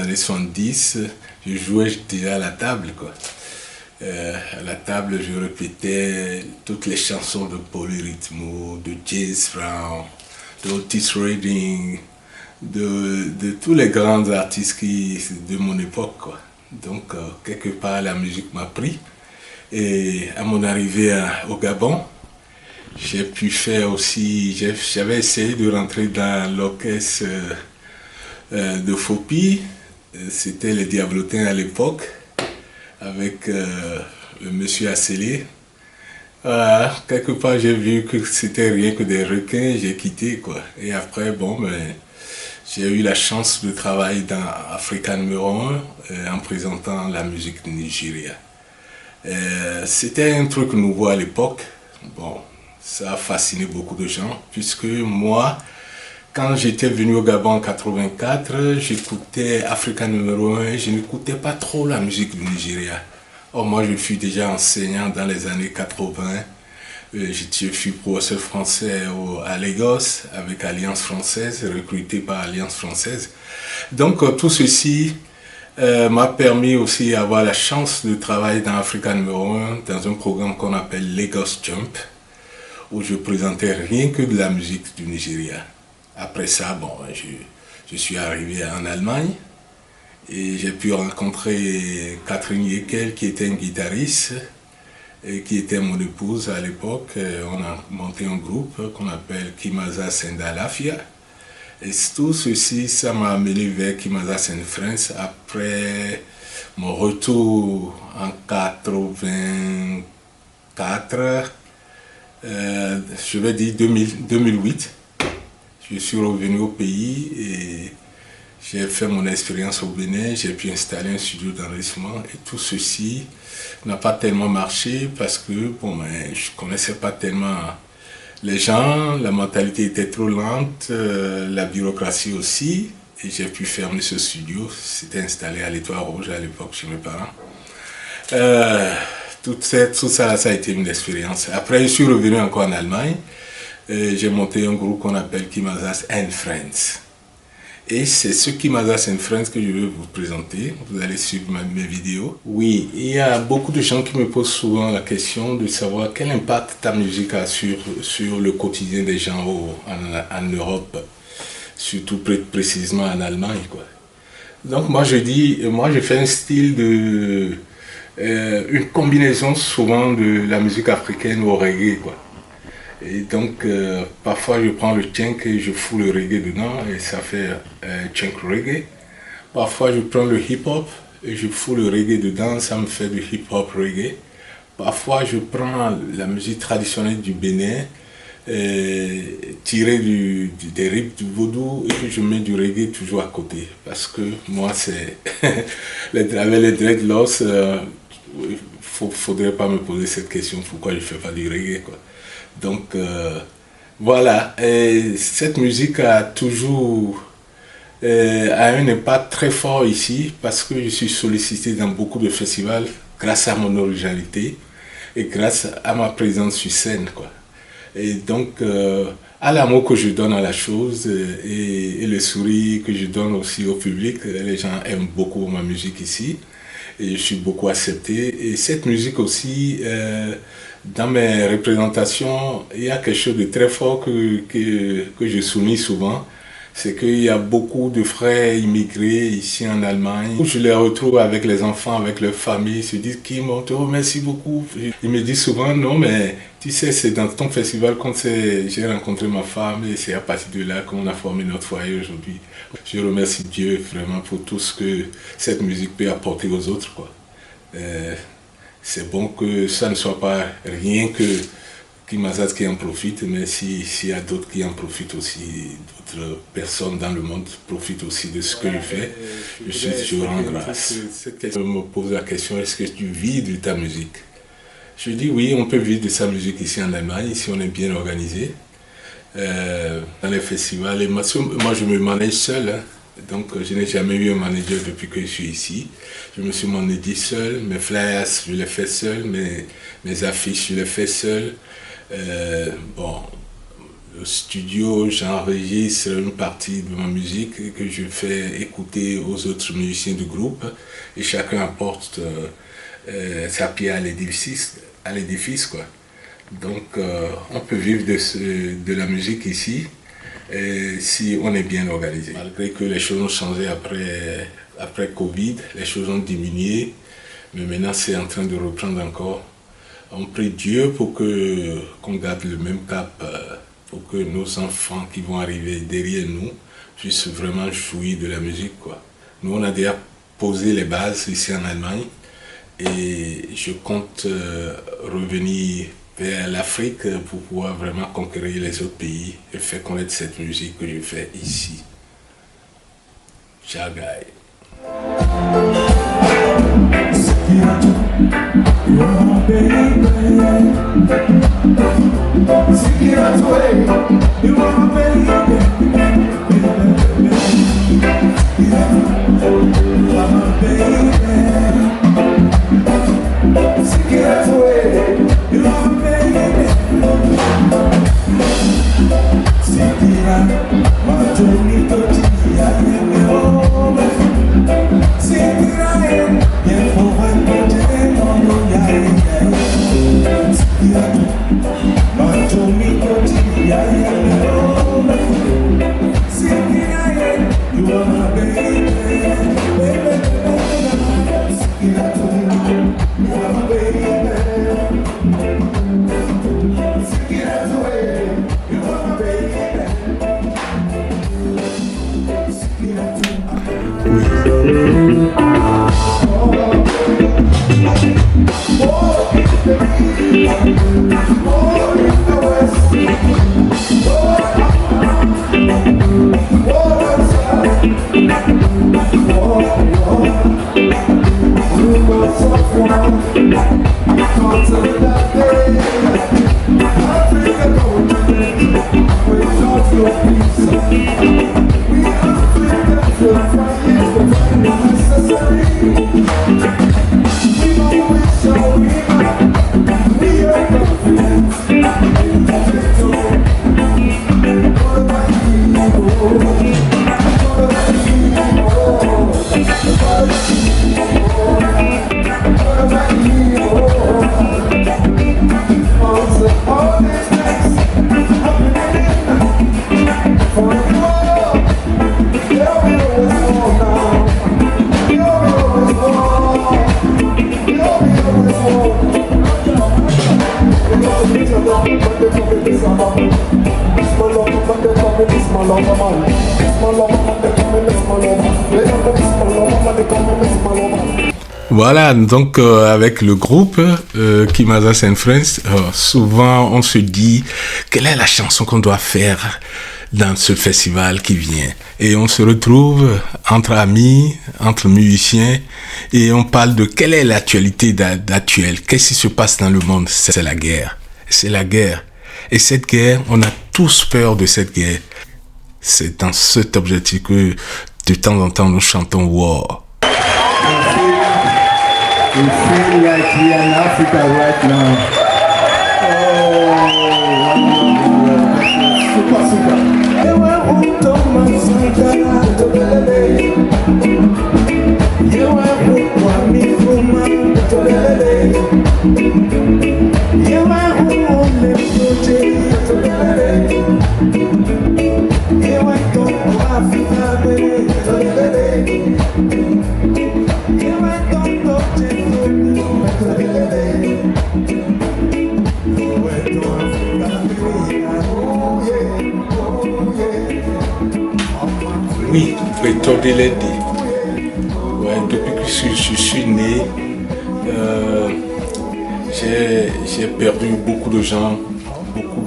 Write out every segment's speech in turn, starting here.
années 70, je jouais déjà à la table, quoi. À la table, je répétais toutes les chansons de Polyrythmo, de James Brown, de Otis Redding, de tous les grands artistes de mon époque, quoi. Donc, quelque part, la musique m'a pris. Et à mon arrivée au Gabon, j'ai pu faire aussi, j'avais essayé de rentrer dans l'orchestre de Fopi. C'était les Diablotins à l'époque, avec le monsieur Assélé. Voilà, quelque part j'ai vu que c'était rien que des requins, j'ai quitté, quoi. Et après, bon, ben, j'ai eu la chance de travailler dans Africa numéro 1 en présentant la musique du Nigeria. C'était un truc nouveau à l'époque. Bon, ça a fasciné beaucoup de gens, puisque moi, quand j'étais venu au Gabon en 84, j'écoutais Africa numéro 1 et je n'écoutais pas trop la musique du Nigeria. Or, moi, je suis déjà enseignant dans les années 80. Je suis professeur français à Lagos avec Alliance Française, recruté par Alliance Française. Donc, tout ceci m'a permis aussi d'avoir la chance de travailler dans Africa numéro 1 dans un programme qu'on appelle Lagos Jump, où je présentais rien que de la musique du Nigeria. Après ça, bon, je suis arrivé en Allemagne et j'ai pu rencontrer Catherine Yekel, qui était une guitariste et qui était mon épouse à l'époque. On a monté un groupe qu'on appelle Kimaza Sendalafia. Et tout ceci, ça m'a amené vers Kimaza Friends après mon retour en 84, je vais dire 2008. Je suis revenu au pays et j'ai fait mon expérience au Bénin. J'ai pu installer un studio d'enregistrement et tout ceci n'a pas tellement marché parce que bon, ben, je ne connaissais pas tellement les gens, la mentalité était trop lente, la bureaucratie aussi, et j'ai pu fermer ce studio. C'était installé à l'Étoile Rouge à l'époque chez mes parents. Tout ça, ça a été une expérience. Après, je suis revenu encore en Allemagne. J'ai monté un groupe qu'on appelle Kimazas and Friends. Et c'est ce Kimazas and Friends que je vais vous présenter. Vous allez suivre mes vidéos. Oui, il y a beaucoup de gens qui me posent souvent la question de savoir quel impact ta musique a sur le quotidien des gens en Europe, surtout précisément en Allemagne, quoi. Donc moi je fais un style une combinaison souvent de la musique africaine au reggae, quoi. Et donc, parfois, je prends le tchèque et je fous le reggae dedans et ça fait tchèque reggae. Parfois, je prends le hip-hop et je fous le reggae dedans, ça me fait du hip-hop reggae. Parfois, je prends la musique traditionnelle du Bénin, tirée des rythmes du vaudou et je mets du reggae toujours à côté. Parce que moi, c'est avec les dreadlocks, faudrait pas me poser cette question, pourquoi je fais pas du reggae, quoi. Donc voilà, et cette musique a toujours un impact très fort ici parce que je suis sollicité dans beaucoup de festivals grâce à mon originalité et grâce à ma présence sur scène, quoi. Et donc à l'amour que je donne à la chose et le sourire que je donne aussi au public, les gens aiment beaucoup ma musique ici et je suis beaucoup accepté. Et cette musique aussi, dans mes représentations, il y a quelque chose de très fort que je souligne souvent. C'est qu'il y a beaucoup de frères immigrés ici en Allemagne. Je les retrouve avec les enfants, avec leur famille. Ils se disent, Kim, on te remercie beaucoup. Ils me disent souvent, non, mais tu sais, c'est dans ton festival que j'ai rencontré ma femme et c'est à partir de là qu'on a formé notre foyer aujourd'hui. Je remercie Dieu vraiment pour tout ce que cette musique peut apporter aux autres, quoi. C'est bon que ça ne soit pas rien que Kimazas qui en profite, mais s'il y a d'autres qui en profitent aussi, d'autres personnes dans le monde profitent aussi de ce que je fais, je rends grâce. Cette question me pose la question, est-ce que tu vis de ta musique? Je dis oui, on peut vivre de sa musique ici en Allemagne, si on est bien organisé. Dans les festivals, et moi je me manage seul, hein. Donc je n'ai jamais eu un manager depuis que je suis ici. Je me suis managé seul, mes flyers je les fais seul, mes affiches je les fais seul. Bon, au studio, j'enregistre une partie de ma musique que je fais écouter aux autres musiciens du groupe et chacun apporte sa pierre à l'édifice, quoi. Donc on peut vivre de la musique ici si on est bien organisé. Malgré que les choses ont changé après Covid, les choses ont diminué, mais maintenant c'est en train de reprendre encore. On prie Dieu pour qu'on garde le même cap, pour que nos enfants qui vont arriver derrière nous puissent vraiment jouir de la musique, quoi. Nous, on a déjà posé les bases ici en Allemagne et je compte revenir vers l'Afrique pour pouvoir vraiment conquérir les autres pays et faire connaître cette musique que je fais ici. Ciao, guys. Voilà, donc avec le groupe Kimazas and Friends, souvent on se dit quelle est la chanson qu'on doit faire dans ce festival qui vient. Et on se retrouve entre amis, entre musiciens, et on parle de quelle est l'actualité actuelle. Qu'est-ce qui se passe dans le monde? C'est la guerre. C'est la guerre. Et cette guerre, on a tous peur de cette guerre. C'est dans cet objectif que de temps en temps nous chantons War. We feel like we are in Africa right now. Oh, super. Oui, Pretoria l'a dit. Ouais, depuis que je suis né, j'ai perdu beaucoup de gens,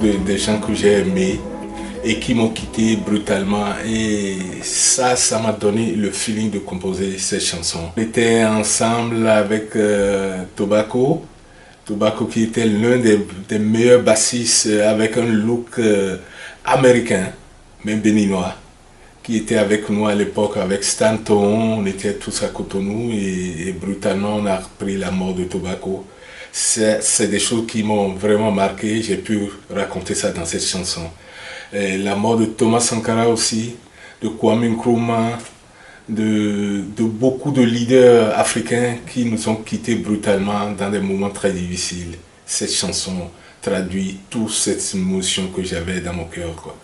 de gens que j'ai aimés et qui m'ont quitté brutalement. Et ça m'a donné le feeling de composer cette chanson. On était ensemble avec Tobacco qui était l'un des meilleurs bassistes avec un look américain, même béninois, qui était avec nous à l'époque, avec Stanton. On était tous à Cotonou et brutalement on a appris la mort de Tobacco. C'est des choses qui m'ont vraiment marqué. J'ai pu raconter ça dans cette chanson. Et la mort de Thomas Sankara aussi, de Kwame Nkrumah, de beaucoup de leaders africains qui nous ont quittés brutalement dans des moments très difficiles. Cette chanson traduit toute cette émotion que j'avais dans mon cœur, quoi.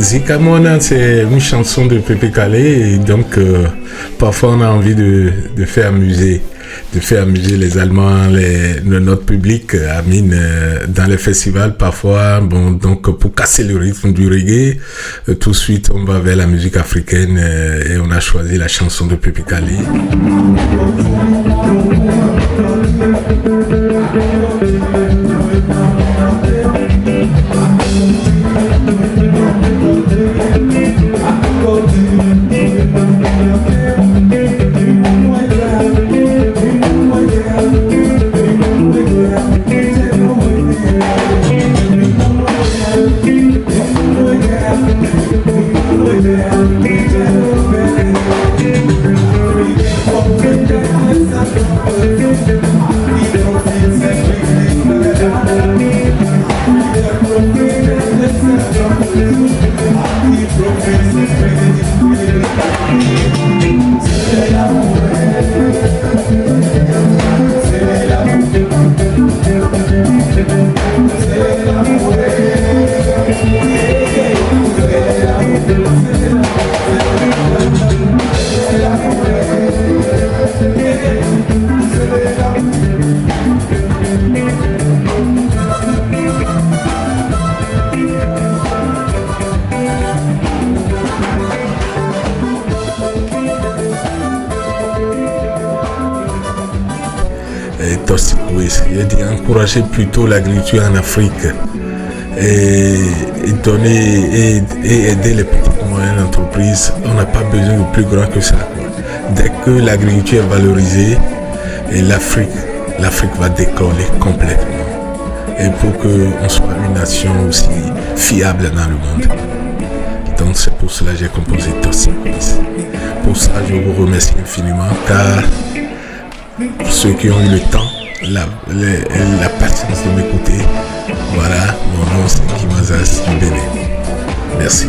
Zikamona, c'est une chanson de Pépé Calé, et donc parfois on a envie de faire amuser les Allemands, notre public, Amine, dans les festivals parfois. Bon, donc pour casser le rythme du reggae, tout de suite on va vers la musique africaine et on a choisi la chanson de Pépé Calé. Il dit encourager plutôt l'agriculture en Afrique et donner et aider les petites et moyennes entreprises. On n'a pas besoin de plus grand que ça. Dès que l'agriculture est valorisée, et l'Afrique va décoller complètement. Et pour qu'on soit une nation aussi fiable dans le monde. Donc c'est pour cela que j'ai composé Toxic Waste. Pour ça, je vous remercie infiniment, car pour ceux qui ont eu le temps, la patience de m'écouter. Voilà, mon nom c'est Kimazas du Bénin. Merci.